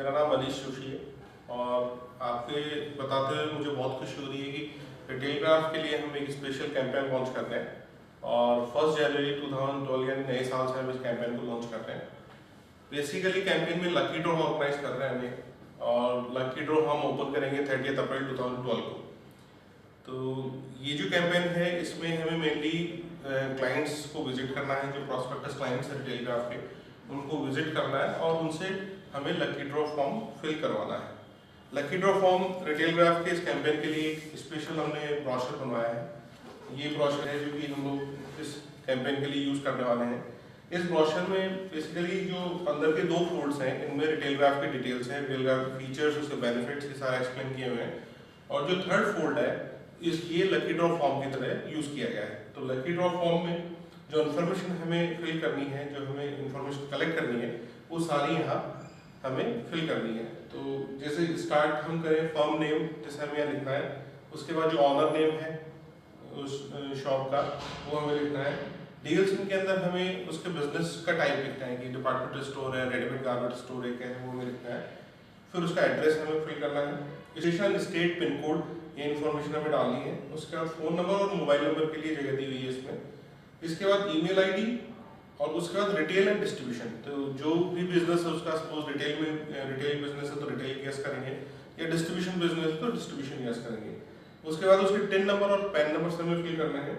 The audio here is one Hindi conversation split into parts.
मेरा नाम मनीष जोशी है और आपके बताते हुए मुझे बहुत खुशी हो रही है कि रिटेल क्राफ्ट के लिए हम एक स्पेशल कैंपेन लॉन्च कर रहे हैं और 1 जनवरी 2012 यानी नए साल से हम इस कैंपेन को लॉन्च कर रहे हैं। बेसिकली कैंपेन में लकी ड्रॉ ऑर्गेनाइज कर रहे हैं हमें और लकी ड्रॉ हम ओपन करेंगे 30 अप्रैल 2012 को। तो ये जो कैंपेन है इसमें हमें मेनली क्लाइंट्स को विजिट करना है, जो प्रॉस्पेक्टस क्लाइंट्स हैं रिटेल क्राफ्ट के उनको विजिट करना है और उनसे हमें लकी ड्रॉ फॉर्म फिल करवाना है। Lucky draw form retail craft के इस कैंपेन के लिए एक स्पेशल हमने ब्रोशर बनवाया है। ये ब्रोशर है जो कि हम लोग इस कैंपेन के लिए यूज़ करने वाले हैं। इस ब्रोशर में बेसिकली जो अंदर के 2 फोल्ड्स हैं इनमें रिटेल क्राफ्ट की डिटेल्स हैं, रिटेल क्राफ्ट के फीचर्स, उसके बेनिफिट्स ये सारा एक्सप्लेन किए हुए हैं और जो 3rd फोल्ड है ये लकी ड्रॉ फॉर्म की तरह यूज़ किया गया है। तो लकी ड्रॉ फॉर्म में जो इन्फॉर्मेशन हमें फिल करनी है, जो हमें इन्फॉर्मेशन कलेक्ट करनी है, वो सारी यहाँ हमें फिल करनी है। तो जैसे स्टार्ट हम करें फर्म नेम जैसे हमें यहाँ लिखना है, उसके बाद जो ऑनर नेम है उस शॉप का वो हमें लिखना है। डील्स के अंदर हमें उसके बिजनेस का टाइप लिखना है कि डिपार्टमेंटल स्टोर है, रेडीमेड गारमेंट स्टोर है, क्या है वो हमें लिखना है। फिर उसका एड्रेस हमें फिल करना है, स्टेशन, स्टेट, पिन कोड, ये इन्फॉर्मेशन हमें डालनी है। उसके बाद फ़ोन नंबर और मोबाइल नंबर के लिए जगह दी हुई है इसमें। इसके बाद ईमेल आईडी और उसके बाद रिटेल एंड डिस्ट्रीब्यूशन। तो जो भी बिजनेस है उसका सपोज रिटेल बिजनेस है तो रिटेल यस करेंगे या डिस्ट्रीब्यूशन बिजनेस है तो डिस्ट्रीब्यूशन यस करेंगे। उसके बाद उसके टिन नंबर और पैन नंबर से हमें फिल करना है।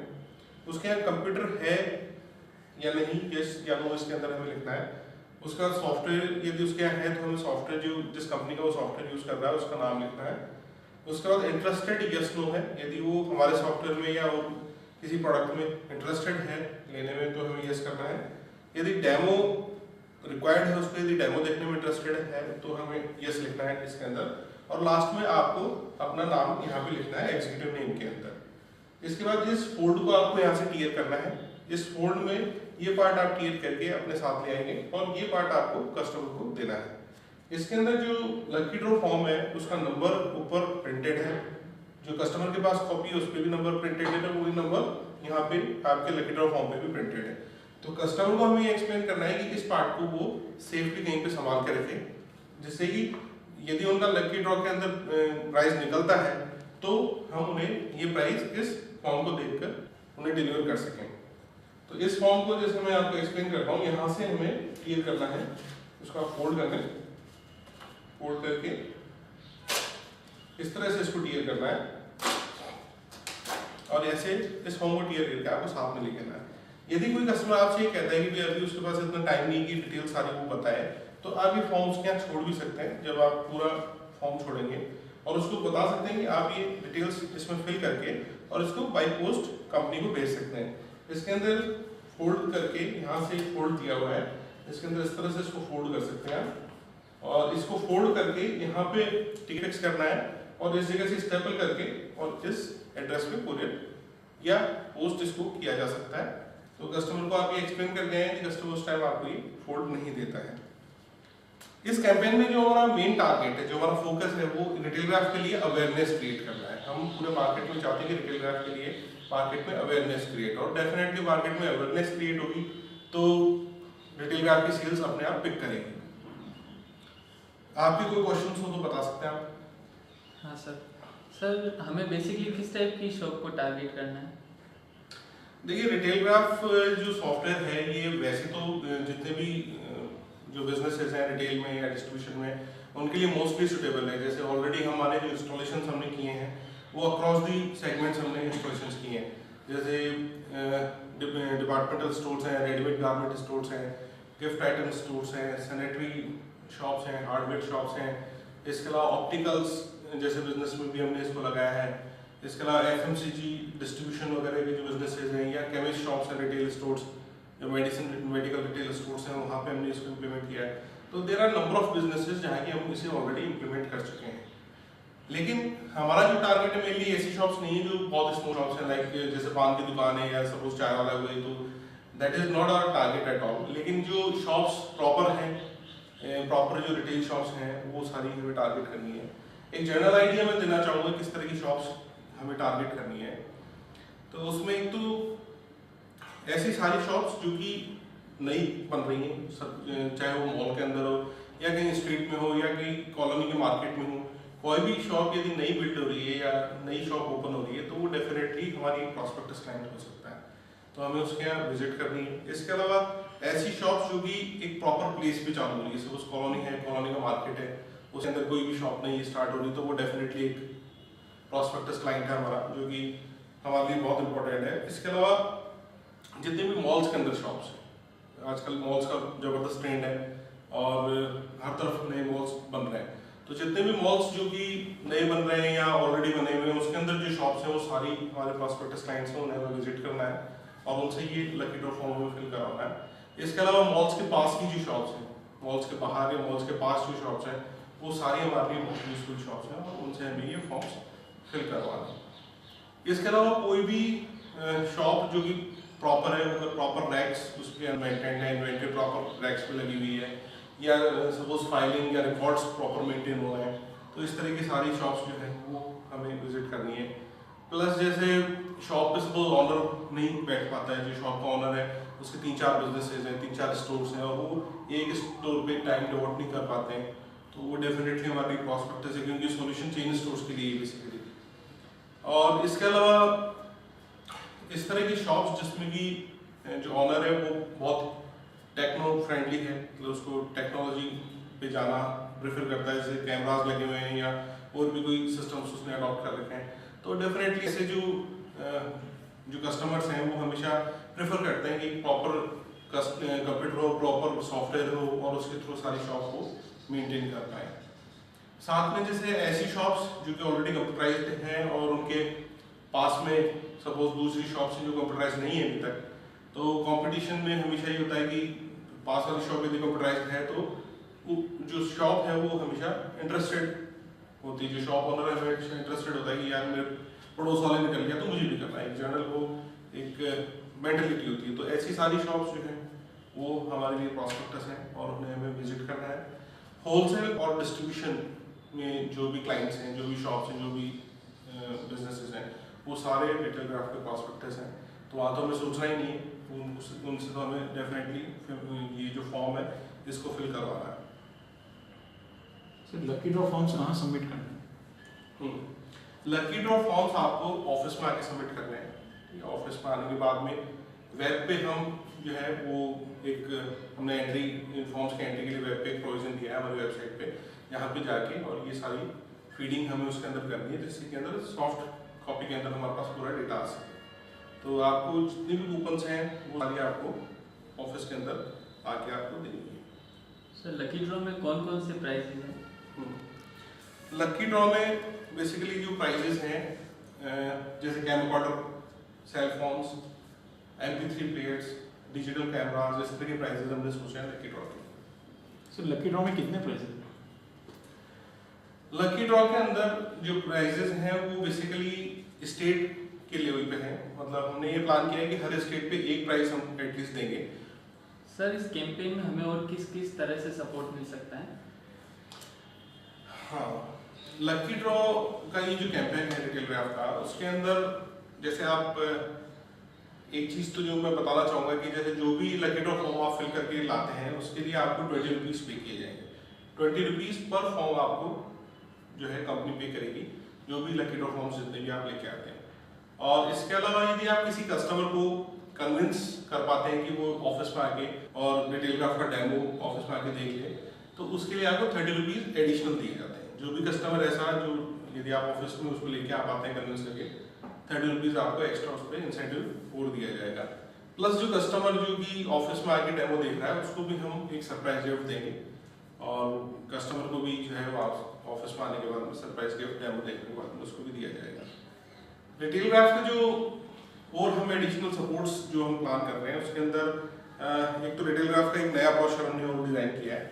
उसके यहाँ कंप्यूटर है या नहीं, यस या नो इसके अंदर हमें लिखना है। उसके बाद सॉफ्टवेयर यदि उसके यहाँ है तो हमें सॉफ्टवेयर जो जिस कंपनी का वो सॉफ्टवेयर यूज़ कर रहा है उसका नाम लिखना है। उसके बाद इंटरेस्टेड यस नो है, यदि वो हमारे सॉफ्टवेयर में या वो किसी प्रोडक्ट में इंटरेस्टेड है लेने में तो हमें यस करना है। यदि डेमो रिक्वायर्ड है उसको, यदि डेमो देखने में इंटरेस्टेड है तो हमें यस लिखना है इसके अंदर। और लास्ट में आपको अपना नाम यहाँ पे लिखना है एग्जीक्यूटिव नेम के अंदर। इसके बाद इस फोल्ड को आपको यहाँ से टियर करना है। इस फोल्ड में ये पार्ट आप टियर करके अपने साथ ले आएंगे और ये पार्ट आपको कस्टमर को देना है। इसके अंदर जो लकी ड्रॉ फॉर्म है उसका नंबर ऊपर प्रिंटेड है, जो कस्टमर के पास कॉपी है उस पर भी नंबर प्रिंटेड है, वही नंबर यहाँ पे आपके लकी ड्रॉ फॉर्म पे भी प्रिंटेड है। तो कस्टमर को हमें ये एक्सप्लेन करना है कि इस पार्ट को वो सेफली कहीं पे संभाल के रखे, जिससे कि यदि उनका लकी ड्रॉ के अंदर प्राइस निकलता है तो हम उन्हें ये प्राइस इस फॉर्म को देखकर उन्हें डिलीवर कर सकें। तो इस फॉर्म को जैसे मैं आपको एक्सप्लेन करता हूँ, यहाँ से हमें क्लियर करना है, उसका फोल्ड करना है, फोल्ड करके इस तरह से इसको टियर करना है और ऐसे इस फॉर्म को टियर करके आपको साथ में लिखना है। यदि कोई कस्टमर आपसे ये कहता है कि अभी उसके पास इतना टाइम नहीं कि डिटेल सारी वो बताए, तो आप ये फॉर्म उसके यहाँ छोड़ भी सकते हैं। जब आप पूरा फॉर्म छोड़ेंगे और उसको बता सकते हैं कि आप ये डिटेल्स इसमें फिल करके और इसको बाई पोस्ट कंपनी को भेज सकते हैं। इसके अंदर फोल्ड करके यहाँ से फोल्ड दिया हुआ है, इसके अंदर इस तरह से इसको फोल्ड कर सकते हैं और इसको फोल्ड करके यहाँ पे टिक फिक्स करना है और इस जगह से स्टेपल करके और इस एड्रेस पे कोरियर या पोस्ट इसको किया जा सकता है। तो कस्टमर को आप ये एक्सप्लेन कर गए हैं कि कस्टमर उस टाइम आपको ये फोल्ड नहीं देता है। इस कैंपेन में जो हमारा मेन टारगेट है, जो हमारा फोकस है, वो रिटेल क्राफ्ट के लिए अवेयरनेस क्रिएट करना है। हम पूरे मार्केट में चाहते हैं कि रिटेल क्राफ्ट के लिए मार्केट में अवेयरनेस क्रिएट, और डेफिनेटली मार्केट में अवेयरनेस क्रिएट होगी तो रिटेल क्राफ्ट की सेल्स अपने आप पिक करेगी। आपके कोई क्वेश्चन हो तो बता सकते हैं आप। हाँ सर, हमें बेसिकली किस टाइप की शॉप को टारगेट करना है? देखिए, रिटेल क्राफ्ट जो सॉफ्टवेयर है ये वैसे तो जितने भी जो बिजनेसेस हैं रिटेल में या डिस्ट्रीब्यूशन में उनके लिए मोस्टली सुटेबल है। जैसे ऑलरेडी हमारे जो इंस्टॉलेशन हमने किए हैं वो अक्रॉस दी सेगमेंट्स हमने इंस्टॉलेशन किए हैं। जैसे डिपार्टमेंटल स्टोर्स हैं, रेडीमेड गारमेंट स्टोर्स हैं, गिफ्ट आइटम स्टोर्स हैं, सैनिटरी शॉप्स हैं, हार्डवेयर शॉप्स हैं। इसके अलावा ऑप्टिकल्स जैसे बिजनेस में भी हमने इसको लगाया है। इसके अलावा FMCG डिस्ट्रीब्यूशन वगैरह के जो बिजनेसेस हैं या केमिस्ट शॉप्स हैं, रिटेल स्टोर्स, जो मेडिकल रिटेल स्टोर्स हैं, वहाँ पे हमने इसको इम्प्लीमेंट किया है। तो there are number of businesses जहाँ की हम इसे ऑलरेडी इम्प्लीमेंट कर चुके हैं। लेकिन हमारा जो टारगेट है मेनली ऐसी शॉप्स नहीं है जो बहुत स्मॉल शॉप्स हैं, लाइक जैसे पान की दुकान है या सपोज चाय वाला हुए, तो that is not our target at all. लेकिन जो शॉप्स प्रॉपर हैं, प्रॉपर जो रिटेल शॉप्स हैं, वो सारी हमें टारगेट करनी है। एक जनरल आइडिया मैं देना चाहूँगा किस तरह की शॉप्स हमें टारगेट करनी है। तो उसमें एक तो ऐसी सारी शॉप्स जो कि नई बन रही हैं, चाहे वो मॉल के अंदर हो या कहीं स्ट्रीट में हो या कहीं कॉलोनी के मार्केट में हो, कोई भी शॉप यदि नई बिल्ड हो रही है या नई शॉप ओपन हो रही है तो वो डेफिनेटली हमारी प्रॉस्पेक्टस क्लाइंट हो सकता है, तो हमें उसके यहाँ विजिट करनी है। इसके अलावा ऐसी शॉप्स जो कि एक प्रॉपर प्लेस पे चालू हो रही है, जैसे उस कॉलोनी है, कॉलोनी का मार्केट है, उसके अंदर कोई भी शॉप नहीं स्टार्ट हो रही, तो वो डेफिनेटली एक प्रॉस्पेक्टस क्लाइंट है हमारा, जो कि हमारे लिए बहुत इंपॉर्टेंट है। इसके अलावा जितने भी मॉल्स के अंदर शॉप्स हैं, आजकल मॉल्स का ज़बरदस्त ट्रेंड है और हर तरफ नए मॉल्स बन रहे हैं, तो जितने भी मॉल्स जो कि नए बन रहे हैं या ऑलरेडी बने हुए हैं उसके अंदर जो शॉप्स हैं वो सारी हमारे प्रॉस्पेक्टस क्लाइंट्स हैं, उन्हें हमें विजिट करना है और उनसे ये लकी ड्रॉ फॉर्म में फिल करवाना है। इसके अलावा मॉल्स के पास की जो शॉप्स हैं, मॉल्स के बाहर या मॉल्स के पास जो शॉप्स हैं वो सारी हमारे लिए बहुत यूजफुल शॉप्स हैं और उनसे हमें ये फॉर्म्स फिल करवाना है। इसके अलावा कोई भी शॉप जो कि प्रॉपर है, मतलब प्रॉपर रैक्स उसके मेंटेन है, इन्वेंट्री प्रॉपर रैक्स पे लगी हुई है, या सपोज फाइलिंग या रिकॉर्ड्स प्रॉपर मेंटेन हो रहे हैं, तो इस तरह की सारी शॉप्स जो हैं वो हमें विजिट करनी है। प्लस जैसे शॉप पे सपोज ऑनर नहीं बैठ पाता है, जो शॉप का ऑनर है उसके 3-4 बिजनेसेस हैं, 3-4 स्टोर्स हैं और वो एक स्टोर पे टाइम डिवोट नहीं कर पाते हैं, तो वो डेफिनेटली हमारी प्रॉस्पेक्टस है, क्योंकि सोल्यूशन चेन स्टोर्स के लिए बेसिकली। और इसके अलावा इस तरह की शॉप्स जिसमें कि जो ऑनर है वो बहुत टेक्नो फ्रेंडली है, मतलब उसको टेक्नोलॉजी पे जाना प्रेफर करता है, जैसे कैमरास लगे हुए हैं या और भी कोई सिस्टम्स उसने अडॉप्ट कर रखे हैं, तो डेफिनेटली ऐसे जो कस्टमर्स हैं वो हमेशा प्रेफर करते हैं कि प्रॉपर कंप्यूटर हो, प्रॉपर सॉफ्टवेयर हो और उसके थ्रू सारी शॉप को मेंटेन कर पाए। साथ में जैसे ऐसी शॉप्स जो कि ऑलरेडी कंप्यूटराइज्ड हैं और उनके पास में सपोज दूसरी शॉप्स हैं जो कंप्यूटराइज नहीं है अभी तक, तो कंपटीशन में हमेशा ये होता है कि पास वाली शॉप यदि कंप्यूटराइज्ड है तो वो जो शॉप है वो हमेशा इंटरेस्टेड होती है, जो शॉप ऑनर है हमेशा इंटरेस्टेड होता है कि यार मेरे पड़ोस वाले ने कर लिया तो मुझे भी करना है, एक जनरल वो एक मेंटलिटी होती है। तो ऐसी सारी शॉप्स जो हैं वो हमारे लिए प्रॉस्पेक्टस हैं और उन्हें हमें विजिट करना है। होलसेल और डिस्ट्रीब्यूशन में जो भी क्लाइंट्स हैं, जो भी शॉप्स हैं, जो भी बिजनेसेस हैं, वो सारे रिटेल ग्राफ के प्रॉस्पेक्टस हैं, तो वहाँ तो हमें सोचना ही नहीं है, उनसे तो हमें डेफिनेटली ये जो फॉर्म है इसको फिल करवाना है। सर लकी ड्रॉ फॉर्म्स कहाँ सबमिट करना है? लकी ड्रॉ फॉर्म्स आपको ऑफिस में आके सबमिट करने हैं। ऑफिस में आने के बाद में वेब पे हम जो है वो एक हमने एंट्री फॉर्म्स के एंट्री के लिए वेब पे एक प्रोविजन दिया है हमारी वेबसाइट पे, यहाँ पे जाके और ये सारी फीडिंग हमें उसके अंदर करनी है, जिसके अंदर सॉफ्ट कॉपी के अंदर हमारे पास पूरा डेटा आ सके। तो आपको जितने भी कूपन्स हैं वो सारी आपको ऑफिस के अंदर आके आपको देनी है। सर लकी ड्रॉ में कौन कौन से प्राइजेज हैं? लकी ड्रॉ में बेसिकली जो प्राइजेस हैं जैसे camcorder, cell phones, MP3 players, digital cameras, इस तरह के प्राइजेस हमने सोचे हैं लकी ड्रॉ के। सर लकी ड्रॉ में कितने प्राइजेज हैं? लकी ड्रॉ के अंदर जो प्राइजेस हैं वो बेसिकली स्टेट के लेवल पे हैं, मतलब हमने ये प्लान किया है कि हर स्टेट पे एक प्राइज हम एटलीस्ट देंगे। सर इस कैंपेन में हमें और किस किस तरह से सपोर्ट मिल सकता है? हाँ, लकी ड्रॉ का ये जो कैंपेन है रिटेल ग्राफ का, उसके अंदर जैसे आप एक चीज़ तो जो मैं बताना चाहूँगा कि जैसे जो भी लकी ड्रॉ फॉर्म आप फिल करके लाते हैं उसके लिए आपको 20 रुपीज़ पे किए जाएंगे। 20 रुपीज़ पर फॉर्म आपको जो है कंपनी पे करेगी, जो भी लकी ड्रॉ फॉर्म्स जितने भी आप लेके आते हैं। और इसके अलावा यदि आप किसी कस्टमर को कन्विंस कर पाते हैं कि वो ऑफिस में आके और रिटेल ग्राफ का डेमो ऑफिस में आके देख ले, तो उसके लिए आपको 30 रुपीज़ एडिशनल दिए जाते हैं। जो भी कस्टमर ऐसा जो यदि आप ऑफिस में उसको लेके आ पाते हैं कन्विंस करके, 30 रुपीज़ आपको एक्स्ट्रा उस पर इंसेंटिव और दिया जाएगा। प्लस जो कस्टमर जो कि ऑफिस में आके डेमो देख रहा है उसको भी हम एक सरप्राइज गिफ्ट देंगे और कस्टमर को भी जो है वो ऑफिस में आने के बाद में सरप्राइज गिफ्ट डेमो देखने के बाद में उसको भी दिया जाएगा। रिटेल ग्राफ के जो और हम एडिशनल सपोर्ट्स जो हम प्लान कर रहे हैं उसके अंदर एक तो रिटेल ग्राफ का एक नया ब्रोशर हमने और डिज़ाइन किया है।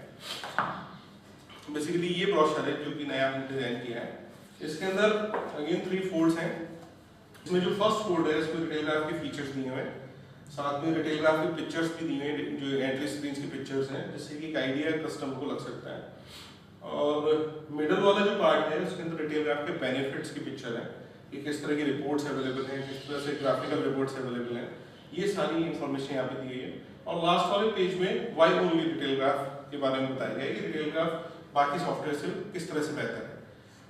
बेसिकली ये ब्रोशर है जो कि नया हमने डिज़ाइन किया है। इसके अंदर अगेन 3 फोल्ड्स हैं। इसमें जो फर्स्ट फोल्ड है इसमें रिटेल ग्राफ के फीचर्स दिए हुए हैं, साथ में रिटेल ग्राफ के पिक्चर्स भी दिए हैं जो एंट्री स्क्रीन की पिक्चर्स हैं, जिससे कि एक आइडिया कस्टमर को लग सकता है। और मिडल वाला जो पार्ट है उसके अंदर रिटेल ग्राफ के बेनिफिट्स की पिक्चर है कि किस तरह की रिपोर्ट्स अवेलेबल हैं, किस तरह से ग्राफिकल रिपोर्ट्स अवेलेबल हैं, ये सारी इंफॉर्मेशन यहाँ पे दी गई है। और लास्ट वाले पेज में वाई ओनली रिटेल ग्राफ के बारे में बताया गया है कि रिटेल ग्राफ बाकी सॉफ्टवेयर से किस तरह से बेहतर है।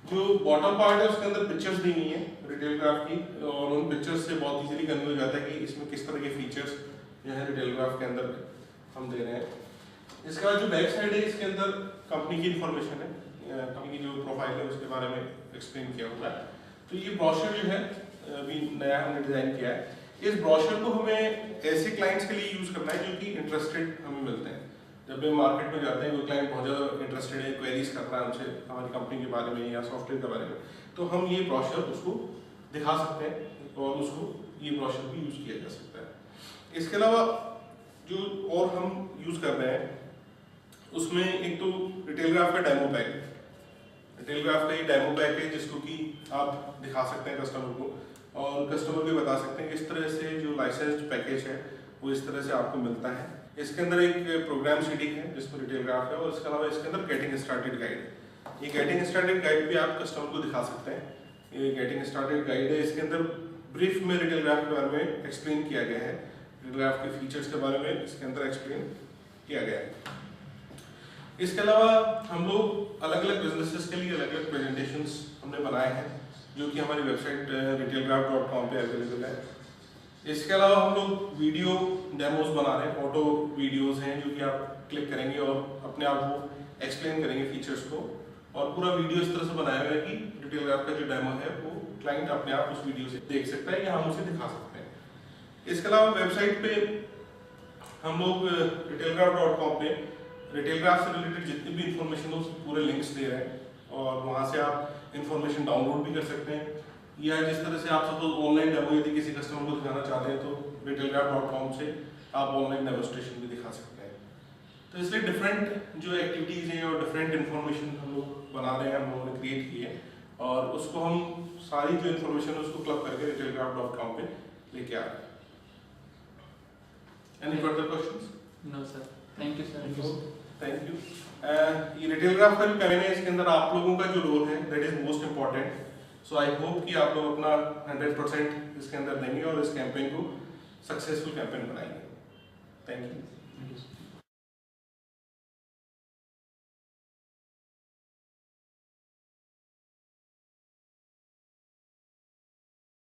जो बॉटम पार्ट है उसके अंदर पिक्चर्स दी हुई हैं रिटेल ग्राफ की, और उन पिक्चर्स से बहुत इजीली कन्वे हो जाता है कि इसमें किस तरह के फीचर्स जो है रिटेल ग्राफ के अंदर हम दे रहे हैं। इसके बाद जो बैक साइड है इसके अंदर कंपनी की इंफॉर्मेशन है, कंपनी की जो प्रोफाइल है उसके बारे में एक्सप्लेन किया हुआ है। तो ये ब्रोशर जो है अभी नया हमने डिजाइन किया है। इस ब्रोशर को हमें ऐसे क्लाइंट्स के लिए यूज करना है जो कि इंटरेस्टेड हमें मिलते हैं। जब हम मार्केट में जाते हैं कोई क्लाइंट बहुत ज़्यादा इंटरेस्टेड है, क्वेरीज कर रहा है हमसे हमारी कंपनी के बारे में या सॉफ्टवेयर के बारे में, तो हम ये ब्रोशर उसको दिखा सकते हैं और उसको ये ब्रोशर भी यूज़ किया जा सकता है। इसके अलावा जो और हम यूज़ कर रहे हैं उसमें एक तो रिटेल ग्राफ का डेमो पैक है। रिटेल ग्राफ का ये डेमो पैक है जिसको कि आप दिखा सकते हैं कस्टमर को, और कस्टमर को बता सकते हैं कि इस तरह से जो लाइसेंस्ड पैकेज है वो इस तरह से आपको मिलता है। इसके अंदर एक प्रोग्राम शीटिंग है जिसमें रिटेल ग्राफ है, और इसके अलावा इसके अंदर गेटिंग स्टार्टेड गाइड है। ये गेटिंग स्टार्टेड गाइड भी आप कस्टमर को दिखा सकते हैं। ये गेटिंग स्टार्टेड गाइड है, इसके अंदर ब्रीफ में रिटेल ग्राफ के बारे में एक्सप्लेन किया गया है, रिटेल ग्राफ के फीचर्स के बारे में इसके अंदर एक्सप्लेन किया गया है। इसके अलावा हम लोग अलग अलग बिजनेसेस के लिए अलग अलग प्रेजेंटेशंस हमने बनाए हैं जो कि हमारी वेबसाइट retailgraph.com पे अवेलेबल है। इसके अलावा हम लोग वीडियो डेमोज बना रहे हैं, फोटो वीडियोस हैं जो कि आप क्लिक करेंगे और अपने आप को एक्सप्लेन करेंगे फीचर्स को, और पूरा वीडियो इस तरह से बनाया गया है कि रिटेल ग्राफ का जो डेमो है वो क्लाइंट अपने आप उस वीडियो से देख सकता है या हम उसे दिखा सकते हैं। इसके अलावा वेबसाइट पे हम लोग retailgraph.com पे रिटेल ग्राफ से रिलेटेड जितनी भी इंफॉर्मेशन है उसके पूरे लिंक्स दे रहे हैं, और वहाँ से आप इंफॉर्मेशन डाउनलोड भी कर सकते हैं, या जिस तरह से आप सपोज ऑनलाइन डेमो यदि किसी कस्टमर को दिखाना चाहते हैं तो retailgraph.com से आप ऑनलाइन डेमोस्ट्रेशन भी दिखा सकते हैं। तो इसलिए डिफरेंट जो एक्टिविटीज़ हैं और डिफरेंट इंफॉर्मेशन हम लोग बना रहे हैं, हम लोगों ने क्रिएट की है, और उसको हम सारी जो इंफॉर्मेशन है उसको क्लब करके retailgraph.com पे लेके आ रहे हैं। Any further questions? No sir, thank you sir. Thank you. ये रिटेल ग्राफ का जो कैंपेन है इसके अंदर आप लोगों का जो रोल है that is most important. So I hope कि आप लोग अपना 100% इसके अंदर देंगे और इस कैंपेन को सक्सेसफुल कैंपेन बनाएंगे। Thank you.